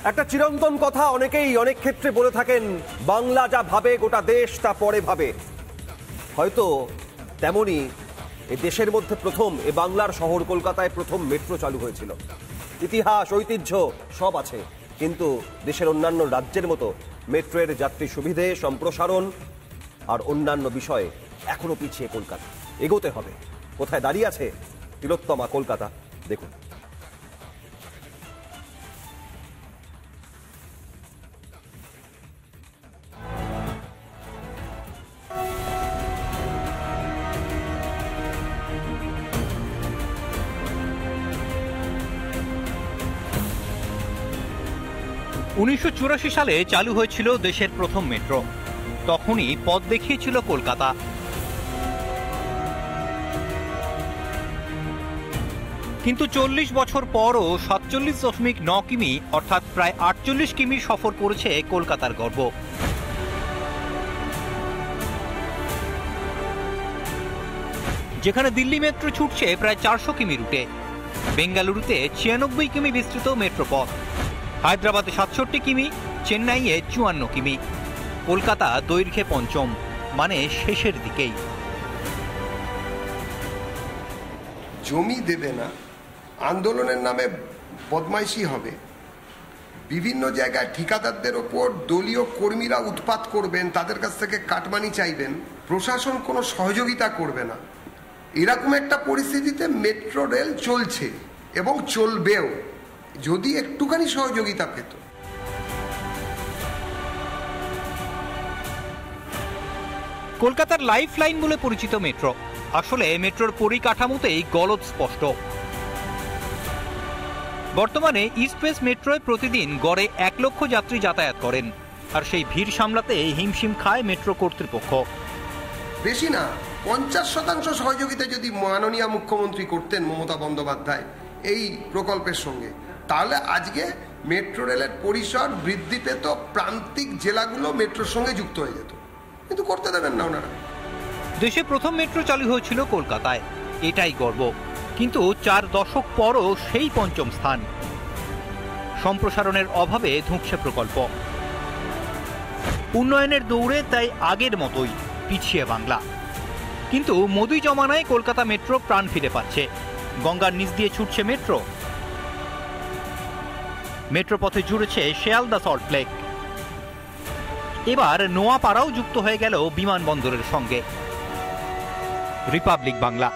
একটা চিরন্তন কথা অনেকেই অনেক ক্ষেত্রে বলে থাকেন, বাংলা যা ভাবে গোটা দেশ তা পরে ভাবে। হয়তো তেমনি এই দেশের মধ্যে প্রথম এ বাংলার শহর কলকাতায় প্রথম মেট্রো চালু হয়েছিল। ইতিহাস ঐতিহ্য সব আছে, কিন্তু দেশের অন্যান্য রাজ্যের মতো মেট্রোর যাত্রী সুবিধে সম্প্রসারণ আর অন্যান্য বিষয়ে এখনো পিছিয়ে কলকাতা। এগোতে হবে। কোথায় দাঁড়িয়ে আছে তিলোত্তমা কলকাতা দেখুন। 1984 সালে চালু হয়েছিল দেশের প্রথম মেট্রো। তখনই পথ দেখিয়েছিল কলকাতা। কিন্তু 40 বছর পরও 47.9 কিমি অর্থাৎ প্রায় 48 কিমি সফর করেছে কলকাতার গর্ব। যেখানে দিল্লি মেট্রো ছুটছে প্রায় 400 কিমি রুটে, বেঙ্গালুরুতে 96 কিমি বিস্তৃত মেট্রো পথ, হায়দ্রাবাদে 67 কিমি, চেন্নাইয়ে 54 কিমি, কলকাতা দৈর্ঘ্যে পঞ্চম, মানে শেষের দিকেই। জমি দেবে না, আন্দোলনের নামে বদমাইশি হবে, বিভিন্ন জায়গায় ঠিকাদারদের ওপর দলীয় কর্মীরা উৎপাত করবেন, তাদের কাছ থেকে কাটমানি চাইবেন, প্রশাসন কোনো সহযোগিতা করবে না, এরকম একটা পরিস্থিতিতে মেট্রো রেল চলছে এবং চলবেও, যদি একটুখানি সহযোগিতা পেত। কলকাতার লাইফ লাইন বলে পরিচিত মেট্রো, আসলে মেট্রোর পরিকাঠামোতেই গলদ স্পষ্ট। বর্তমানে ইস্ট ওয়েস্ট মেট্রোয় প্রতিদিন গড়ে 1 লক্ষ যাত্রী যাতায়াত করেন, আর সেই ভিড় সামলাতে হিমশিম খায় মেট্রো কর্তৃপক্ষ। বেশি না, 50% সহযোগিতা যদি মাননীয় মুখ্যমন্ত্রী করতেন মমতা বন্দ্যোপাধ্যায় এই প্রকল্পের সঙ্গে, তাহলে আজকে মেট্রো রেলের পরিসর বৃদ্ধি পেত, প্রান্তিক জেলাগুলো মেট্রোর সঙ্গে যুক্ত হয়ে যেত, কিন্তু করতে দেবেন না ওনারা। দেশে প্রথম মেট্রো চালু হয়েছিল কলকাতায়, এটাই গর্ব। কিন্তু 4 দশক পরও সেই পঞ্চম স্থান। সম্প্রসারণের অভাবে ধুঁকছে প্রকল্প। উন্নয়নের দৌড়ে তাই আগের মতোই পিছিয়ে বাংলা। কিন্তু মোদি জমানায় কলকাতা মেট্রো প্রাণ ফিরে পাচ্ছে। গঙ্গার নিচ দিয়ে ছুটছে মেট্রো। মেট্রো পথে জুড়েছে শিয়ালদা সল্ট লেক। এবার নোয়াপাড়াও যুক্ত হয়ে গেল বিমানবন্দরের সঙ্গে। রিপাবলিক বাংলা।